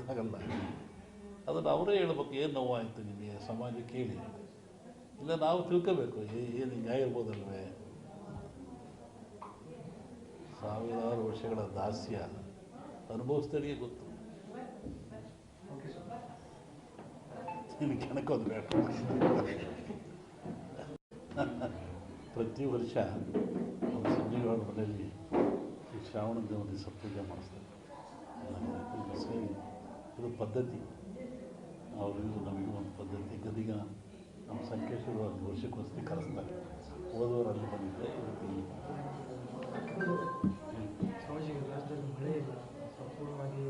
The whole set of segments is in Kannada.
ಆಗಲ್ಲ. ಅದನ್ನು ಅವರೇ ಹೇಳ್ಬೇಕು, ಏನು ನೋವಾಯಿತು ನಿಮಗೆ, ಸಮಾಜಕ್ಕೆ ಹೇಳಿ. ಇಲ್ಲ ನಾವು ತಿಳ್ಕೋಬೇಕು, ಏನು ಹಿಂಗಾಗಿರ್ಬೋದಲ್ವೇ. ಸಾವಿರಾರು ವರ್ಷಗಳ ದಾಸ್ಯ ಅನುಭವಿಸಿದವರಿಗೆ ಗೊತ್ತು. ನಿನಗೆ ಕೆಣಕೋದು ಬೇಡ. ಪ್ರತಿ ವರ್ಷ ನಮ್ಮ ಸಂಜೀವರ ಮನೆಯಲ್ಲಿ ಈ ಶ್ರಾವಣ ದಿವಸ ಪೂಜೆ ಮಾಡಿಸ್ತಾರೆ. ಇದು ಪದ್ಧತಿ, ಅವರಿಗೂ ನಮಗೂ ಒಂದು ಪದ್ಧತಿ. ಗದಿಗ ನಮ್ಮ ಸಂಕೇಶ್ವರ ಒಂದು ವರ್ಷಕ್ಕೊಂದ್ಸತಿ ಕರೆಸ್ತಾರೆ. ಹೋದವರು ಅಲ್ಲಿ ಬಂದಿದ್ದೆ, ರಾಜ್ಯದಲ್ಲಿ ಮಳೆ ಇಲ್ಲ, ಸಂಪೂರ್ಣವಾಗಿ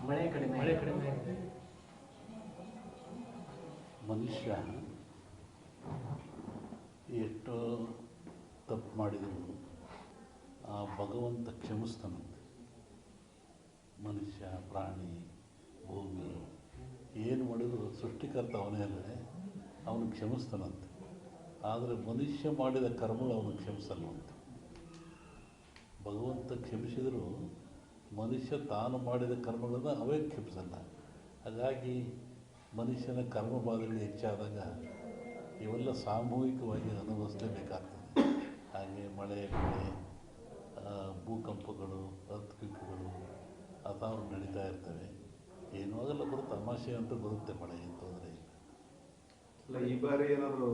ಮಳೆ ಕಡಿಮೆ ಆಗಿದೆ. ಮನುಷ್ಯ ಎಷ್ಟು ತಪ್ಪು ಮಾಡಿದರೂ ಆ ಭಗವಂತ ಕ್ಷಮಿಸ್ತಾನಂತೆ. ಮನುಷ್ಯ, ಪ್ರಾಣಿ, ಭೂಮಿ ಏನು ಮಾಡಿದ್ರು ಸೃಷ್ಟಿಕರ್ತ ಅವನೇ ಅಲ್ಲದೆ ಅವನು ಕ್ಷಮಿಸ್ತಾನಂತೆ. ಆದರೆ ಮನುಷ್ಯ ಮಾಡಿದ ಕರ್ಮಗಳು ಅವನು ಕ್ಷಮಿಸಲ್ವಂತೆ. ಭಗವಂತ ಕ್ಷಮಿಸಿದರೂ ಮನುಷ್ಯ ತಾನು ಮಾಡಿದ ಕರ್ಮಗಳನ್ನು ಅವೇ ಕ್ಷಮಿಸಲ್ಲ. ಹಾಗಾಗಿ ಮನುಷ್ಯನ ಕರ್ಮಬಾಧೆಗಳು ಹೆಚ್ಚಾದಾಗ ಇವೆಲ್ಲ ಸಾಮೂಹಿಕವಾಗಿ ಅನುಭವಿಸಲೇಬೇಕಾಗ್ತದೆ. ಹಾಗೆ ಮಳೆ, ಬೆಳೆ, ಭೂಕಂಪಗಳು, ಅರ್ಥಕ್ವಿಕ್ಗಳು ಅಥಾವ್ರು ನಡೀತಾ ಇರ್ತವೆ. ಏನೂ ಆಗಲ್ಲ, ಬರುತ್ತೆ. ತಮಾಷೆ ಅಂತ ಬರುತ್ತೆ, ಮಳೆ ಏನು ತೊಂದರೆ ಇಲ್ಲ. ಈ ಬಾರಿ ಏನಾದರೂ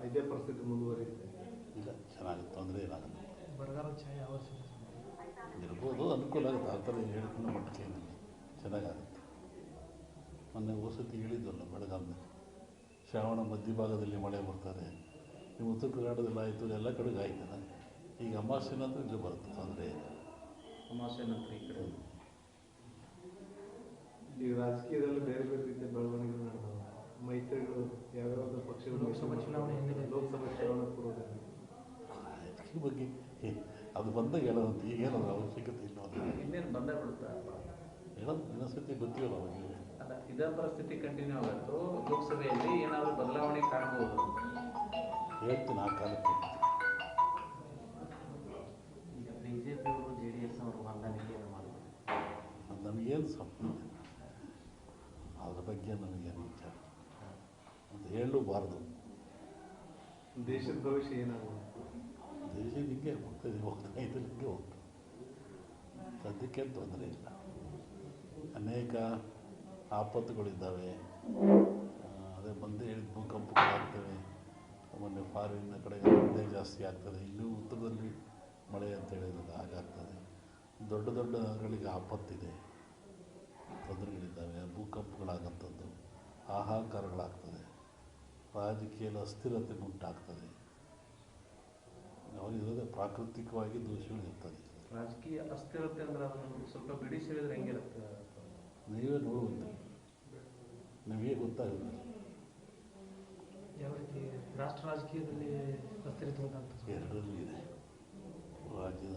ಇದೇ ಪರಿಸ್ಥಿತಿ ಮುಂದುವರಿಯುತ್ತೆ? ಇಲ್ಲ, ಚೆನ್ನಾಗಿ ತೊಂದರೆ ಏನಾಗಲ್ಲ. ಬರಗಾಲ ಛಾಯೆ ಇರ್ಬೋದು, ಅನುಕೂಲ ಆಗುತ್ತೆ. ಆ ಥರ ಹೇಳ್ಕೊಂಡು ಮಟ್ಟಕ್ಕೆ ಏನಿಲ್ಲ, ಚೆನ್ನಾಗಾಗುತ್ತೆ. ಮೊನ್ನೆ ವಸತಿ ಹೇಳಿದ್ವಲ್ಲ, ಬೆಳಗಾವಿನಲ್ಲಿ ಶ್ರಾವಣ ಮಧ್ಯಭಾಗದಲ್ಲಿ ಮಳೆ ಬರ್ತಾರೆ. ನೀವು ಉತ್ತರ ಕರ್ನಾಟಕದಲ್ಲಿ ಆಯಿತು, ಎಲ್ಲ ಕಡೆಗೆ ಆಯ್ತಲ್ಲ. ಈಗ ಅಮಾವಾಸ್ಯೆ ನಂತರ ಇಲ್ಲಿ ಬರುತ್ತೆ, ತೊಂದರೆ ಇಲ್ಲ. ಅಮಾವಾಸ್ಯೆ ನಂತರ ಈ ಕಡೆ ಈಗ ರಾಜಕೀಯದಲ್ಲಿ ಬೇರೆ ಬೇರೆ ರೀತಿಯ ಬೆಳವಣಿಗೆಗಳು ನಡೆದವು. ಮೈತ್ರಿಗಳು ಯಾವ್ಯಾವ ಪಕ್ಷಗಳು ಲೋಕಸಭಾ ಚುನಾವಣೆ ಪೂರ್ವದಲ್ಲಿ ರಾಜಕೀಯ ಬಗ್ಗೆ ಅದು ಬಂದಾಗ ಹೇಳೋದು, ಈಗೇನದು ಅವಶ್ಯಕತೆ ಇಲ್ಲ. ಇನ್ನೇನು ಬಂದೇ ಬಿಡುತ್ತಾ ಹೇಳೋದು ಇನ್ನೊಂದ್ಸತಿ ಗೊತ್ತಿಲ್ಲ ಅವಾಗ. ಅಲ್ಲ, ಇದೇ ಪರಿಸ್ಥಿತಿ ಕಂಟಿನ್ಯೂ ಆಗುತ್ತೋ ಲೋಕಸಭೆಯಲ್ಲಿ ಏನಾದರೂ ಬದಲಾವಣೆ ಕಾಣ್ಬೋದು? ಹೇಳ್ತೀನಿ ಆ ಕಾಲಕ್ಕೆ. ಈಗ ಬಿಜೆಪಿ ಅವರು JDS ಅವರು ಹೊಂದಾಣಿಕೆಯನ್ನು ಮಾಡಿದ್ರು. ಅದು ನಮಗೇನು ಸಂಬಂಧ, ಅದ್ರ ಬಗ್ಗೆ ನಮಗೇನು ವಿಚಾರ ಅಂತ ಹೇಳಲೂಬಾರ್ದು. ದೇಶದ ಭವಿಷ್ಯ ಏನಾಗುತ್ತೆ? ದೇಶ ಹಿಂಗೆ ಹೋಗ್ತಾ ಹಿಂಗೆ ಹೋಗ್ತದೆ. ಸದ್ಯಕ್ಕೆ ತೊಂದರೆ ಇಲ್ಲ. ಅನೇಕ ಆಪತ್ತುಗಳಿದ್ದಾವೆ. ಅದೇ ಬಂದೇ ಹೇಳಿದ ಭೂಕಂಪಗಳಾಗ್ತವೆ. ಮೊನ್ನೆ ಫಾರಿನ್ನ ಕಡೆ ಮಳೆ ಜಾಸ್ತಿ ಆಗ್ತದೆ. ಇನ್ನೂ ಉತ್ತರದಲ್ಲಿ ಮಳೆ ಅಂತ ಹೇಳಿರೋದು ಹಾಗಾಗ್ತದೆ. ದೊಡ್ಡ ದೊಡ್ಡ ನಗರಗಳಿಗೆ ಆಪತ್ತಿದೆ, ತೊಂದರೆಗಳಿದ್ದಾವೆ. ಭೂಕಂಪಗಳಾಗಂಥದ್ದು, ಹಾಹಾಕಾರಗಳಾಗ್ತದೆ. ರಾಜಕೀಯದ ಅಸ್ಥಿರತೆ ಉಂಟಾಗ್ತದೆ. ಅವರಿರೋದೇ ಪ್ರಾಕೃತಿಕವಾಗಿ ದೋಷಗಳು ಇರ್ತದೆ. ರಾಜಕೀಯ ಅಸ್ಥಿರತೆ ಅಂದ್ರೆ ಅದನ್ನು ಸ್ವಲ್ಪ ಬಿಡಿಸಿ ಹೇಳಿದ್ರೆ ಹೆಂಗಿರುತ್ತೆ? ನೀವೇ ನೋಡುವಂತೆ, ನಿಮಗೆ ಗೊತ್ತಾಗುತ್ತೆ. ಯಾವ ರೀತಿ ರಾಷ್ಟ್ರ ರಾಜಕೀಯದಲ್ಲಿ ಅಸ್ಥಿರತೆ ಉಂಟಾಗ್ತದೆ? ಎರಡರಲ್ಲೂ ಇದೆ. ರಾಜ್ಯ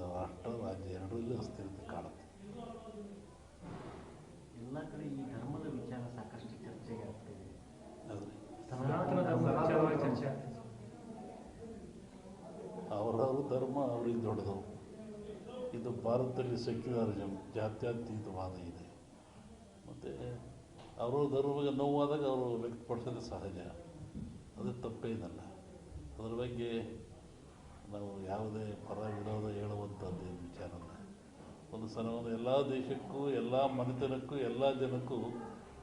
ಎರಡರಲ್ಲೂ ಅಸ್ಥಿರತೆ ಕಾಣುತ್ತೆ. ಎಲ್ಲ ಕಡೆ ಈ ಧರ್ಮದ ವಿಚಾರ ಸಾಕಷ್ಟು ಚರ್ಚೆಗೆ ಆಗ್ತಿದೆ. ಆದರೆ ಸನಾತನ ಧರ್ಮ ವಿಚಾರವಾಗಿ ಚರ್ಚೆ ಆಗ್ತದೆ. ಅವರವ್ರ ಧರ್ಮ ಅವ್ರಿಗೆ ದೊಡ್ಡದು. ಇದು ಭಾರತದಲ್ಲಿ ಸೆಕ್ಯುಲರಿಸಮ್, ಜಾತ್ಯತೀತವಾದ ಇದೆ. ಮತ್ತು ಅವರ ಧರ್ಮಕ್ಕೆ ನೋವಾದಾಗ ಅವರು ವ್ಯಕ್ತಪಡಿಸೋದು ಸಹಜ, ಅದು ತಪ್ಪೇನಲ್ಲ. ಅದರ ಬಗ್ಗೆ ನಾವು ಯಾವುದೇ ಪರ ವಿರೋಧ ಹೇಳುವಂಥದ್ದು ಏನು ವಿಚಾರ ಅಲ್ಲ. ಒಂದು ಸಲವನ್ನು ಎಲ್ಲ ದೇಶಕ್ಕೂ, ಎಲ್ಲ ಮನೆತನಕ್ಕೂ, ಎಲ್ಲ ಜನಕ್ಕೂ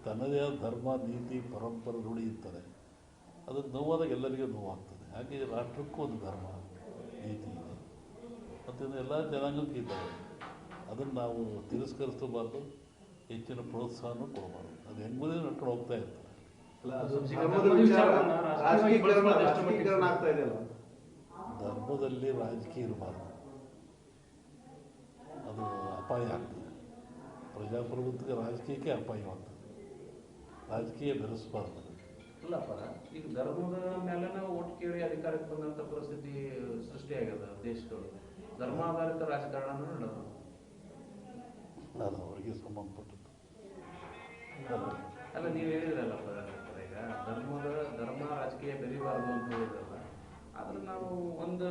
ತನ್ನದೇ ಆದ ಧರ್ಮ, ನೀತಿ, ಪರಂಪರೆ ರೂಢಿ ಇರ್ತಾರೆ. ಅದು ನೋವಾದಾಗ ಎಲ್ಲರಿಗೂ ನೋವಾಗ್ತದೆ. ಹಾಗೆ ರಾಷ್ಟ್ರಕ್ಕೂ ಒಂದು ಧರ್ಮ, ನೀತಿ ಇದೆ, ಮತ್ತು ಎಲ್ಲ ಜನಾಂಗಕ್ಕೂ ಇದ್ದಾವೆ. ಅದನ್ನು ನಾವು ತಿರಸ್ಕರಿಸಬಾರ್ದು, ಹೆಚ್ಚಿನ ಪ್ರೋತ್ಸಾಹನೂ ಕೊಡಬಾರ್ದು. ಅದು ಹೆಂಗುದೇ ನಡ್ಕೊಂಡು ಹೋಗ್ತಾ ಇರ್ತಾರೆ. ರಾಜಕೀಕರಣ ಆಗ್ತಾ ಇದೆಯಲ್ಲ, ಧರ್ಮದಲ್ಲಿ ರಾಜಕೀಯ ಇರಬಾರ್ದು, ಅದು ಅಪಾಯ ಆಗ್ತದೆ. ಪ್ರಜಾಪ್ರಭುತ್ವಕ್ಕೆ ರಾಜಕೀಯಕ್ಕೆ ಅಪಾಯವಾಗ್ತದೆ. ರಾಜಕೀಯ ಬೆರೆಸಬಾರ್ದು. ಇಲ್ಲಪ್ಪ, ಈಗ ಧರ್ಮದ ಮೇಲೆ ಓಟ್ ಕೇಳಿ ಅಧಿಕಾರಕ್ಕೆ ಬಂದಂಥ ಪರಿಸ್ಥಿತಿ ಸೃಷ್ಟಿಯಾಗ್ಯದ ದೇಶದೊಳಗೆ. ಧರ್ಮಾಧಾರಿತ ರಾಜಕಾರಣ ನಡೆದು ಅದು ಅವರಿಗೆ ಸಂಬಂಧಪಟ್ಟದ್ದು. ಅಲ್ಲ, ನೀವು ಹೇಳಿದ್ರಲ್ಲಪ್ಪ ಈಗ ಧರ್ಮ ರಾಜಕೀಯ ಬೆರಿಬಾರ್ದು ಅಂತ ಹೇಳಿದ್ರಲ್ಲ. ಆದ್ರೆ ನಾವು ಒಂದು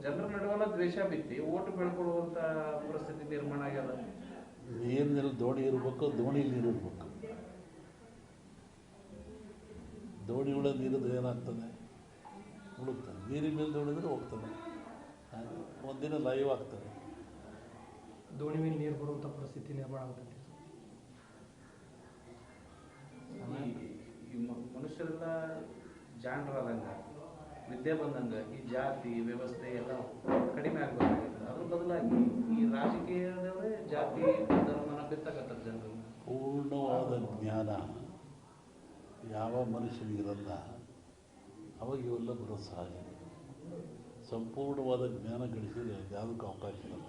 ಜನರ ನಡುವಲ್ಲ ದ್ವೇಷ ಬಿತ್ತಿ ಓಟು ಬೆಳ್ಕೊಳ್ಳುವಂಥ ಪರಿಸ್ಥಿತಿ ನಿರ್ಮಾಣ ಆಗ್ಯದ. ನೀರಿನಲ್ಲಿ ದೋಣಿ ಇರಬೇಕು, ದೋಣಿಲಿ ನೀರು ಇರಬೇಕು. ದೋಣಿ ಒಳಗೆ ನೀರಿದ್ರೆ ಏನಾಗ್ತದೆ? ಮುಳುಗ್ತದೆ. ನೀರಿನ ಮೇಲೆ ದೋಣಿದ್ರೆ ಹೋಗ್ತದೆ. ಹಾಗೆ ಒಂದಿನ ಲೈವ್ ಆಗ್ತದೆ. ದೋಣಿ ಮೇಲೆ ನೀರು ಬರುವಂಥ ಪರಿಸ್ಥಿತಿ ನಿರ್ಮಾಣ ಆಗ್ತೈತಿ. ಈ ಮನುಷ್ಯರೆಲ್ಲ ಜಾಣರಾದಂಗೆ, ವಿದ್ಯೆ ಬಂದಂಗೆ ಈ ಜಾತಿ ವ್ಯವಸ್ಥೆ ಎಲ್ಲ ಕಡಿಮೆ ಆಗಬೇಕಾಗಿದೆ. ಅದ್ರ ಬದಲಾಗಿ ಈ ರಾಜಕೀಯದವರೇ ಜಾತಿ ಧರ್ಮನ ಬಿತ್ತಕತ್ತಾರೆ ಜನರು. ಪೂರ್ಣವಾದ ಜ್ಞಾನ ಯಾವ ಮನುಷ್ಯನಿಗಿರಲ್ಲ, ಅವಾಗ ಇವೆಲ್ಲ ಬರೋ ಸಹಜ. ಸಂಪೂರ್ಣವಾದ ಜ್ಞಾನ ಗಳಿಸಿದರೆ ಯಾವುದಕ್ಕೂ ಅವಕಾಶ ಇರಲ್ಲ.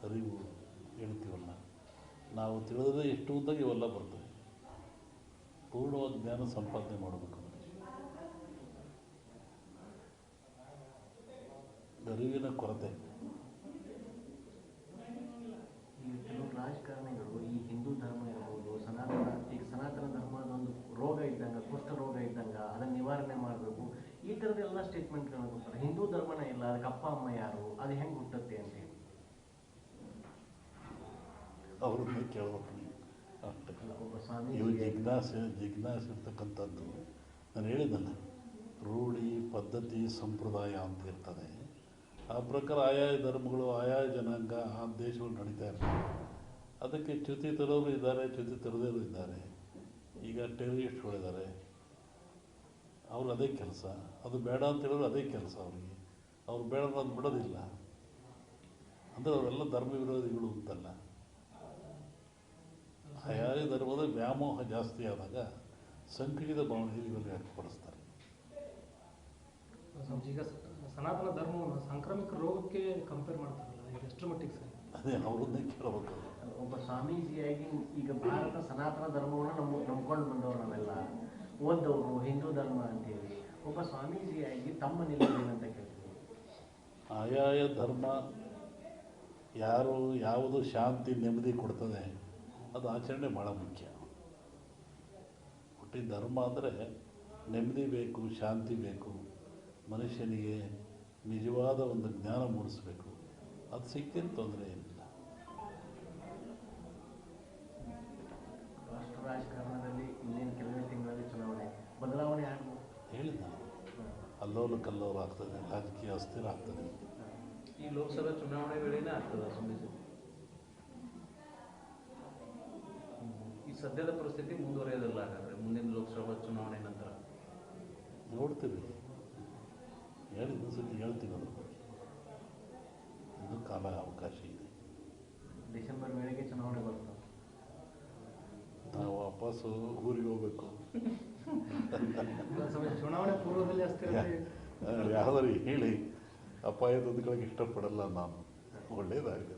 ಅರಿವು ಹೇಳ್ತೀವಲ್ಲ, ನಾವು ತಿಳಿದ್ರೆ ಎಷ್ಟು ಉದ್ದಾಗ ಇವೆಲ್ಲ ಬರ್ತವೆ. ಪೂರ್ಣವಾದ ಜ್ಞಾನ ಸಂಪಾದನೆ ಮಾಡಬೇಕು. ಅರಿವಿನ ಕೊರತೆ. ಈ ಕೆಲವು ರಾಜಕಾರಣಿಗಳು ಈ ಹಿಂದೂ ಧರ್ಮ ಇರ್ಬೋದು, ಸನಾತನ ಧರ್ಮದ ಒಂದು ರೋಗ ಇದ್ದಂಗೆ, ಕುಷ್ಠ ರೋಗ ಇದ್ದಂಗೆ, ಅದನ್ನು ನಿವಾರಣೆ ಮಾಡಬೇಕು, ಈ ಥರದ್ದೆಲ್ಲ ಸ್ಟೇಟ್ಮೆಂಟ್ಗಳನ್ನು ಕೊಡ್ತಾರೆ. ಹಿಂದೂ ಧರ್ಮನೇ ಇಲ್ಲ, ಅದಕ್ಕೆ ಅಪ್ಪ ಅಮ್ಮ ಯಾರು, ಅದು ಹೆಂಗೆ ಹುಟ್ಟುತ್ತೆ ಅಂತೇಳಿ ಅವ್ರನ್ನ ಕೇಳಬೇಕು ನೀವು. ಅಷ್ಟೇ. ಒಬ್ಬ ಸ್ವಾಮಿ ಇವು ಜಿಜ್ಞಾಸೆ ಇರ್ತಕ್ಕಂಥದ್ದು. ನಾನು ಹೇಳಿದ್ದಲ್ಲ, ರೂಢಿ ಪದ್ಧತಿ ಸಂಪ್ರದಾಯ ಅಂತ ಇರ್ತದೆ. ಆ ಪ್ರಕಾರ ಆಯಾಯ ಧರ್ಮಗಳು, ಆಯಾಯ ಜನಾಂಗ, ಆ ದೇಶಗಳು ನಡೀತಾ ಇರ್ತವೆ. ಅದಕ್ಕೆ ಚ್ಯುತಿ ತರೋರು ಇದ್ದಾರೆ, ಚ್ಯುತಿ ತರದೇರು ಇದ್ದಾರೆ. ಈಗ ಟೆರರಿಸ್ಟ್ಗಳಿದ್ದಾರೆ, ಅವ್ರು ಅದೇ ಕೆಲಸ. ಅದು ಬೇಡ ಅಂತ ಹೇಳಿದ್ರು ಅದೇ ಕೆಲಸ ಅವರಿಗೆ. ಅವ್ರು ಬೇಡ ಅನ್ನೋದು ಬಿಡೋದಿಲ್ಲ. ಅಂದರೆ ಅವರೆಲ್ಲ ಧರ್ಮ ವಿರೋಧಿಗಳು ಅಂತಲ್ಲ. ಆಯಾಯ ಧರ್ಮದ ವ್ಯಾಮೋಹ ಜಾಸ್ತಿ ಆದಾಗ ಸಂಕುಚಿತ ಭಾವನೆಗೆ ಇವೆಲ್ಲ ವ್ಯಕ್ತಪಡಿಸ್ತಾರೆ. ಈಗ ಸನಾತನ ಧರ್ಮವನ್ನು ಸಾಂಕ್ರಾಮಿಕ ರೋಗಕ್ಕೆ ಕಂಪೇರ್ ಮಾಡ್ತಾರಲ್ಲ, ಇದು ಎಷ್ಟರ ಮಟ್ಟಿಗೆ ಸರಿ? ಅದೇ ಅವ್ರನ್ನೇ ಕೇಳಬೇಕು. ಒಬ್ಬ ಸ್ವಾಮೀಜಿಯಾಗಿ ಈಗ ಭಾರತ ಸನಾತನ ಧರ್ಮವನ್ನು ನಂಬ್ಕೊಂಡು ಬಂದವರು ನಾವೆಲ್ಲ, ಓದವರು ಹಿಂದೂ ಧರ್ಮ ಅಂತೇಳಿ, ಒಬ್ಬ ಸ್ವಾಮೀಜಿಯಾಗಿ ತಮ್ಮ ನಿಲುವೇನಂತ ಕೇಳ್ತೀವಿ. ಆಯಾಯ ಧರ್ಮ ಯಾವುದು ಶಾಂತಿ ನೆಮ್ಮದಿ ಕೊಡ್ತದೆ ಅದು ಆಚರಣೆ ಭಾಳ ಮುಖ್ಯ. ಹುಟ್ಟಿ ಧರ್ಮ ಅಂದರೆ ನೆಮ್ಮದಿ ಬೇಕು, ಶಾಂತಿ ಬೇಕು, ಮನುಷ್ಯನಿಗೆ ನಿಜವಾದ ಒಂದು ಜ್ಞಾನ ಮೂಡಿಸ್ಬೇಕು. ಅದು ಸಿಕ್ಕಿನ ತೊಂದರೆ ಏನಿಲ್ಲ. ರಾಷ್ಟ್ರ ರಾಜಕಾರಣದಲ್ಲಿ ಇನ್ನೇನು ಕೆಲವೇ ತಿಂಗಳಲ್ಲಿ ಚುನಾವಣೆ, ಬದಲಾವಣೆ ಆಗ್ಬೋದು. ಹೇಳಿದ ಅಲ್ಲೋಲ ಕಲ್ಲೋಲ ಆಗ್ತದೆ, ರಾಜಕೀಯ ಅಸ್ಥಿರ ಆಗ್ತದೆ. ಈ ಲೋಕಸಭಾ ಚುನಾವಣೆ ವೇಳೆನೇ ಆಗ್ತದೆ ಸ್ವಾಮೀಜಿ. ಈ ಸದ್ಯದ ಪರಿಸ್ಥಿತಿ ಮುಂದುವರಿಯೋದಿಲ್ಲ ಹಾಗಾದ್ರೆ ಮುಂದಿನ ಲೋಕಸಭಾ ಚುನಾವಣೆ ನಂತರ? ನೋಡ್ತೀವಿ, ಹೇಳಿದ ಸತಿ ಹೇಳ್ತೀವಿ. ಅದ್ರ ಬಗ್ಗೆ ಇನ್ನೂ ಕಾಲ ಅವಕಾಶ ಇದೆ. ಡಿಸೆಂಬರ್ ವೇಳೆಗೆ ಚುನಾವಣೆ ಬರ್ತದೆ. ನಾವು ವಾಪಸ್ಸು ಊರಿಗೆ ಹೋಗ್ಬೇಕು. ಚುನಾವಣೆ ಪೂರ್ವದಲ್ಲಿ ಅಸ್ಥಿರತೆ ಯಾವ್ದಾರು ಹೇಳಿ ಅಪಾಯ ತಂದುಕೊಳ್ಳೋಕೆ ಇಷ್ಟಪಡಲ್ಲ ನಾನು. ಒಳ್ಳೇದಾಗಲಿ.